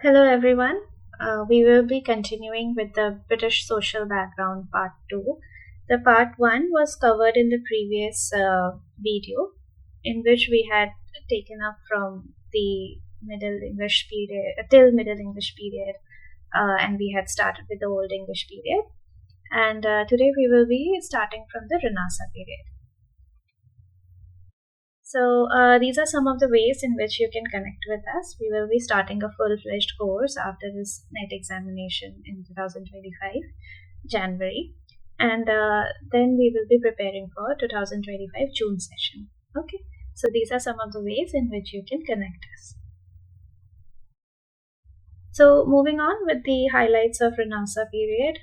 Hello everyone. We will be continuing with the British social background part 2. The part 1 was covered in the previous video, in which we had taken up from the Middle English period till Middle English period, and we had started with the Old English period. And today we will be starting from the Renaissance period. So these are some of the ways in which you can connect with us. We will be starting a full-fledged course after this NET examination in 2025, January. And then we will be preparing for 2025 June session. Okay, so these are some of the ways in which you can connect us. So moving on with the highlights of Renaissance period.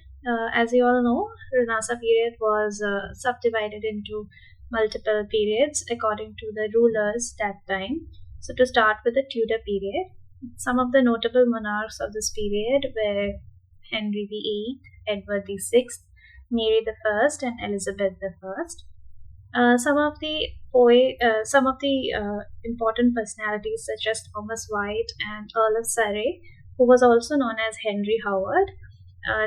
As you all know, Renaissance period was subdivided into multiple periods according to the rulers that time. So to start with the Tudor period, some of the notable monarchs of this period were Henry VIII, Edward VI, Mary I, and Elizabeth I. Some of the important personalities such as Thomas White and Earl of Surrey, who was also known as Henry Howard,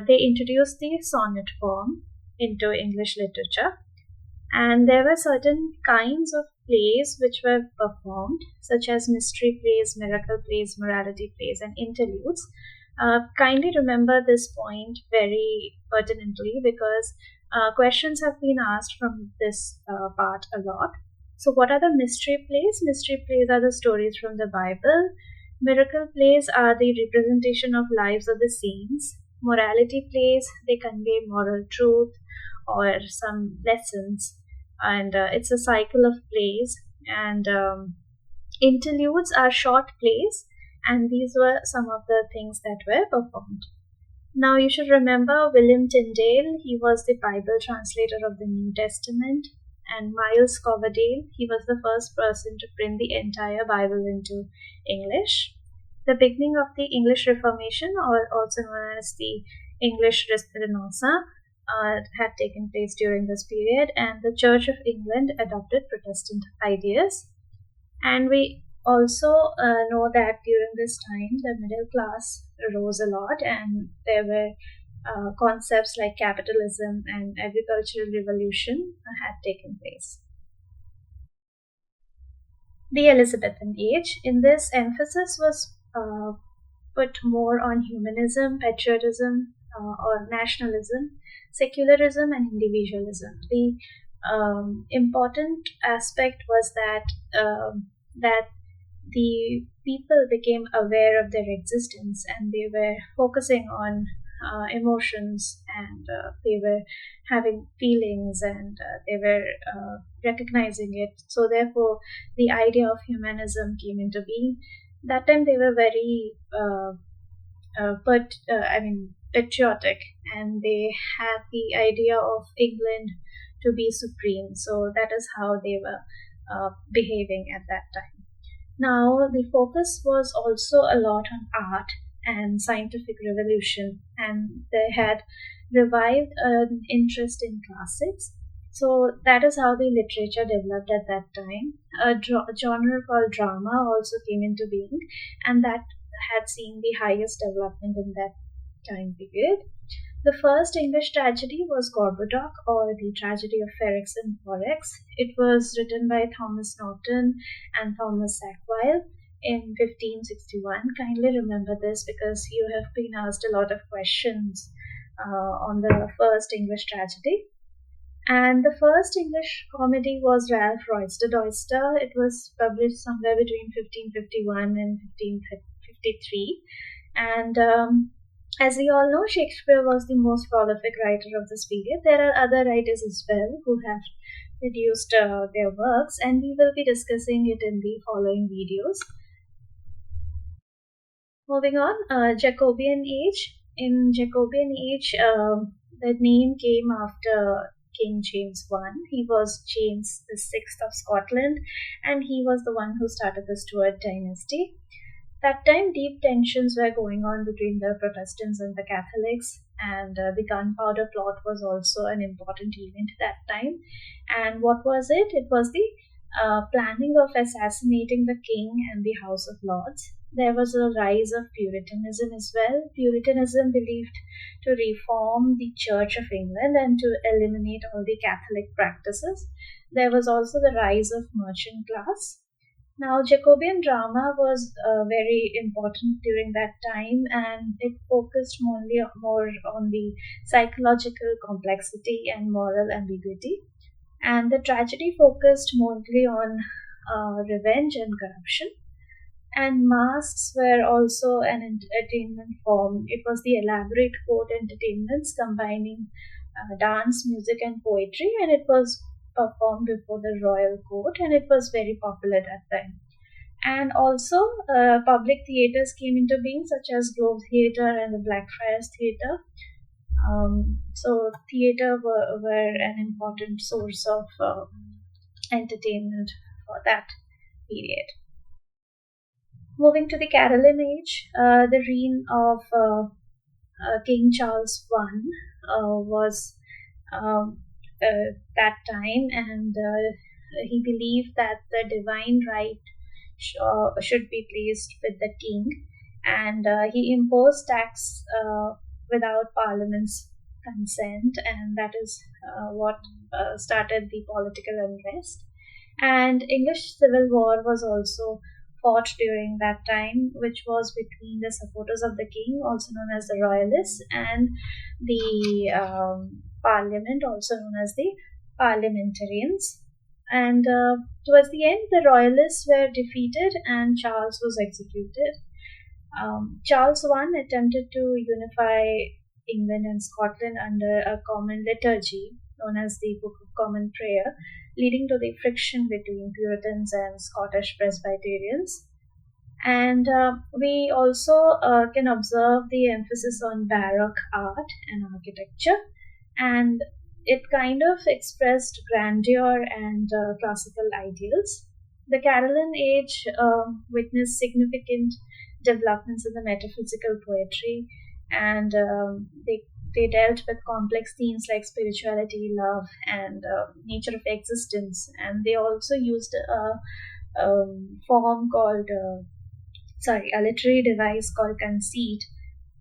they introduced the sonnet form into English literature. And there were certain kinds of plays which were performed, such as mystery plays, miracle plays, morality plays, and interludes. Kindly remember this point very pertinently because questions have been asked from this part a lot. So what are the mystery plays? Mystery plays are the stories from the Bible. Miracle plays are the representation of lives of the saints. Morality plays, they convey moral truth or some lessons. And it's a cycle of plays. And interludes are short plays, and these were some of the things that were performed. Now you should remember William Tyndale. He was the Bible translator of the New Testament. And Miles Coverdale, he was the first person to print the entire Bible into English. The beginning of the English Reformation, or also known as the English Renaissance, had taken place during this period, and the Church of England adopted Protestant ideas. And we also know that during this time the middle class rose a lot, and there were concepts like capitalism and agricultural revolution had taken place. The Elizabethan age, in this emphasis was put more on humanism, patriotism, or nationalism, secularism, and individualism. The important aspect was that the people became aware of their existence, and they were focusing on emotions, and they were having feelings, and they were recognizing it. So therefore the idea of humanism came into being. That time they were very patriotic, and they had the idea of England to be supreme. So that is how they were behaving at that time. Now the focus was also a lot on art and scientific revolution, and they had revived an interest in classics. So that is how the literature developed at that time. A genre called drama also came into being, and that had seen the highest development in that time period. The first English tragedy was Gorboduc, or the Tragedy of Ferrex and Porrex. It was written by Thomas Norton and Thomas Sackville in 1561. Kindly remember this because you have been asked a lot of questions on the first English tragedy. And the first English comedy was Ralph Roister Doister. It was published somewhere between 1551 and 1553. And as we all know, Shakespeare was the most prolific writer of this period. There are other writers as well who have produced their works, and we will be discussing it in the following videos. Moving on, Jacobean Age. In Jacobean Age, the name came after King James I. He was James VI of Scotland, and he was the one who started the Stuart dynasty. That time, deep tensions were going on between the Protestants and the Catholics, and the gunpowder plot was also an important event that time. And what was it? It was the planning of assassinating the king and the House of Lords. there was a rise of Puritanism as well. Puritanism believed to reform the Church of England and to eliminate all the Catholic practices. There was also the rise of merchant class. Now, Jacobean drama was very important during that time, and it focused more on the psychological complexity and moral ambiguity. And the tragedy focused mostly on revenge and corruption. And masks were also an entertainment form. It was the elaborate court entertainments combining dance, music, and poetry, and it was performed before the royal court, and it was very popular at that time. And also, public theatres came into being, such as Globe Theatre and the Blackfriars Theatre. So, theatre were an important source of entertainment for that period. Moving to the Caroline age, the reign of King Charles I was that time, and he believed that the divine right should be placed with the king, and he imposed tax without Parliament's consent, and that is what started the political unrest. And English Civil War was also fought during that time, which was between the supporters of the king, also known as the royalists, and the parliament, also known as the parliamentarians. And towards the end, the royalists were defeated and Charles was executed. Charles I attempted to unify England and Scotland under a common liturgy known as the Book of Common Prayer, leading to the friction between Puritans and Scottish Presbyterians. And we also can observe the emphasis on Baroque art and architecture, and it kind of expressed grandeur and classical ideals. The Caroline age witnessed significant developments in the metaphysical poetry, and they dealt with complex themes like spirituality, love, and nature of existence. And they also used form called, a literary device called conceit.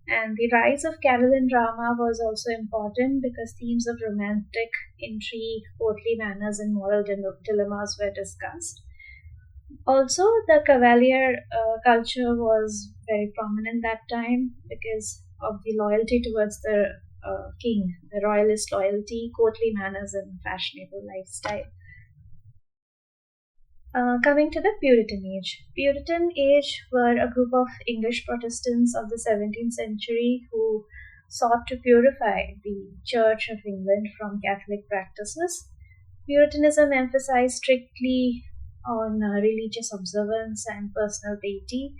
And the rise of Caroline drama was also important because themes of romantic intrigue, courtly manners, and moral dilemmas were discussed. Also, the Cavalier culture was very prominent that time because of the loyalty towards the king, the royalist loyalty, courtly manners, and fashionable lifestyle. Coming to the Puritan age. Puritan age were a group of English Protestants of the 17th century who sought to purify the Church of England from Catholic practices. Puritanism emphasized strictly on religious observance and personal piety.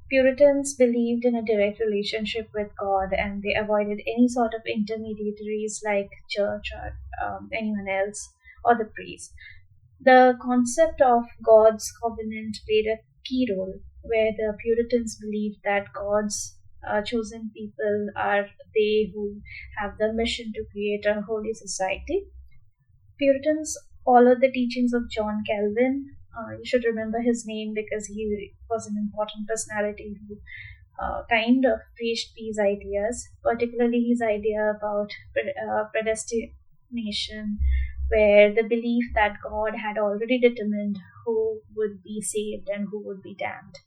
Puritans believed in a direct relationship with God, and they avoided any sort of intermediaries like church or anyone else or the priest. The concept of God's covenant played a key role, where the Puritans believed that God's chosen people are they who have the mission to create a holy society. Puritans followed the teachings of John Calvin. You should remember his name because he was an important personality who kind of preached these ideas, particularly his idea about predestination, where the belief that God had already determined who would be saved and who would be damned.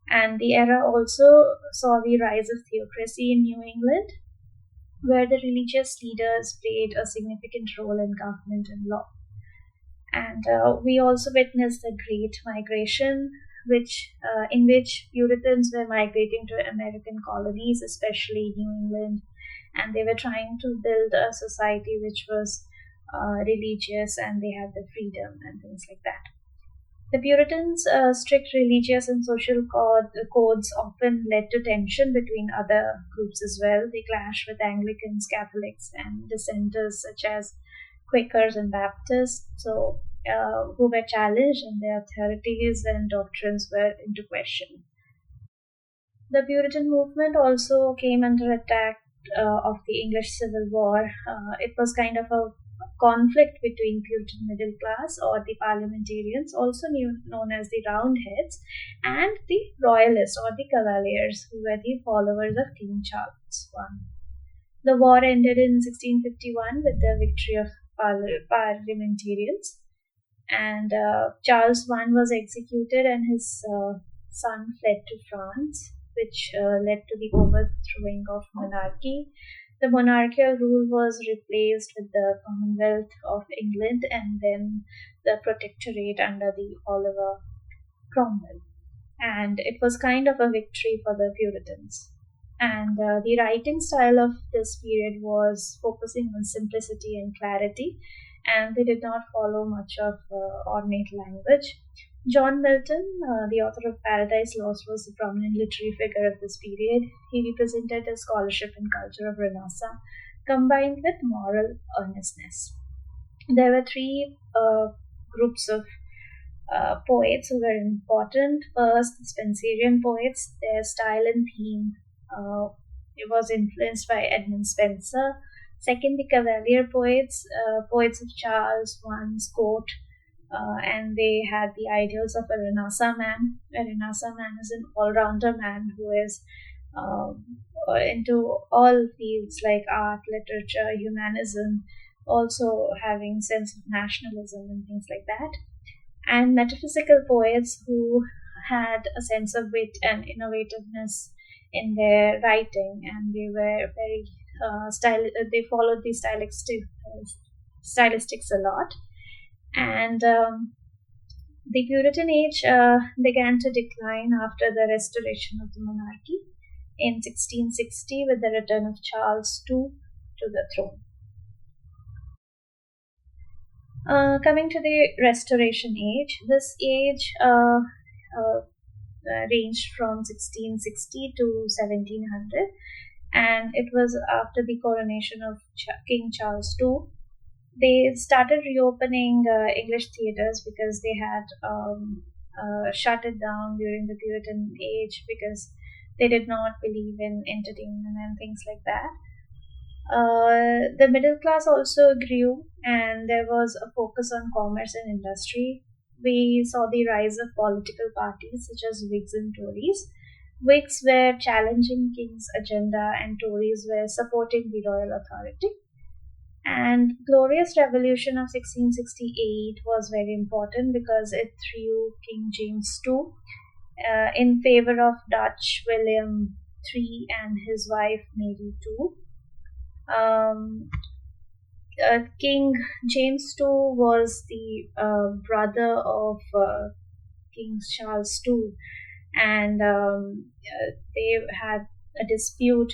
And the era also saw the rise of theocracy in New England, where the religious leaders played a significant role in government and law. And we also witnessed the Great Migration, in which Puritans were migrating to American colonies, especially New England, and they were trying to build a society which was religious, and they had the freedom and things like that. The Puritans' strict religious and social codes often led to tension between other groups as well. They clashed with Anglicans, Catholics, and dissenters such as Quakers and Baptists, who were challenged and their authorities and doctrines were into question. The Puritan movement also came under attack of the English Civil War. It was kind of a conflict between Puritan middle class or the parliamentarians, also known as the Roundheads, and the Royalists or the Cavaliers, who were the followers of King Charles I. The war ended in 1651 with the victory of parliamentarians, and Charles I was executed and his son fled to France, which led to the overthrowing of monarchy. The monarchical rule was replaced with the Commonwealth of England and then the Protectorate under the Oliver Cromwell. And it was kind of a victory for the Puritans. And the writing style of this period was focusing on simplicity and clarity, and they did not follow much of ornate language. John Milton, the author of Paradise Lost, was a prominent literary figure of this period. He represented the scholarship and culture of Renaissance, combined with moral earnestness. There were three groups of poets who were important. First, the Spenserian poets. Their style and theme it was influenced by Edmund Spenser. Second, the Cavalier poets, poets of Charles I's court, and they had the ideals of a Renaissance man. A Renaissance man is an all-rounder man who is into all fields like art, literature, humanism, also having sense of nationalism and things like that. And metaphysical poets who had a sense of wit and innovativeness in their writing, and they were very they followed the stylistics a lot. And the Puritan age began to decline after the restoration of the monarchy in 1660 with the return of Charles II to the throne. Coming to the Restoration age, this age ranged from 1660 to 1700, and it was after the coronation of King Charles II. They started reopening English theatres because they had shut it down during the Puritan age because they did not believe in entertainment and things like that. The middle class also grew, and there was a focus on commerce and industry. We saw the rise of political parties such as Whigs and Tories. Whigs were challenging King's agenda, and Tories were supporting the royal authority. And Glorious Revolution of 1668 was very important because it threw King James II in favor of Dutch William III and his wife Mary II. King James II was the brother of King Charles II, and they had a dispute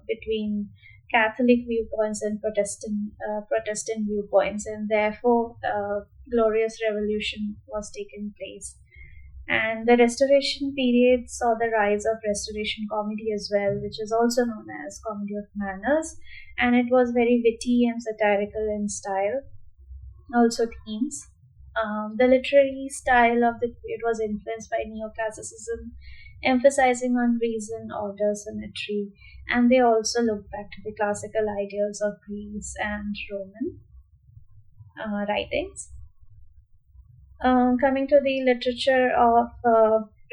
between Catholic viewpoints and Protestant viewpoints, and therefore Glorious Revolution was taken place. And the Restoration period saw the rise of Restoration comedy as well, which is also known as comedy of manners, and it was very witty and satirical in style, also themes. The literary style of the period was influenced by neoclassicism, emphasizing on reason, order, symmetry, and they also looked back to the classical ideals of Greece and Roman writings. Coming to the literature of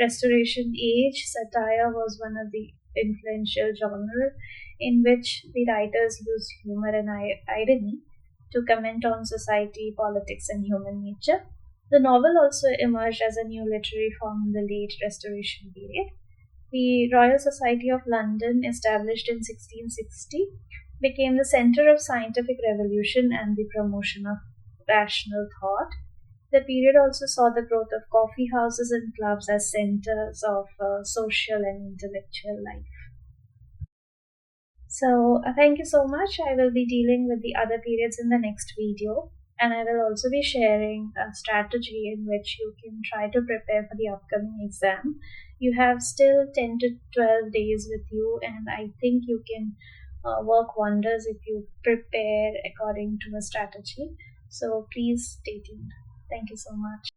Restoration age, satire was one of the influential genre in which the writers used humor and irony to comment on society, politics, and human nature. The novel also emerged as a new literary form in the late Restoration period. The Royal Society of London, established in 1660, became the center of scientific revolution and the promotion of rational thought. The period also saw the growth of coffee houses and clubs as centers of social and intellectual life. So, thank you so much. I will be dealing with the other periods in the next video, and I will also be sharing a strategy in which you can try to prepare for the upcoming exam. You have still 10 to 12 days with you, and I think you can work wonders if you prepare according to a strategy. So, please stay tuned. Thank you so much.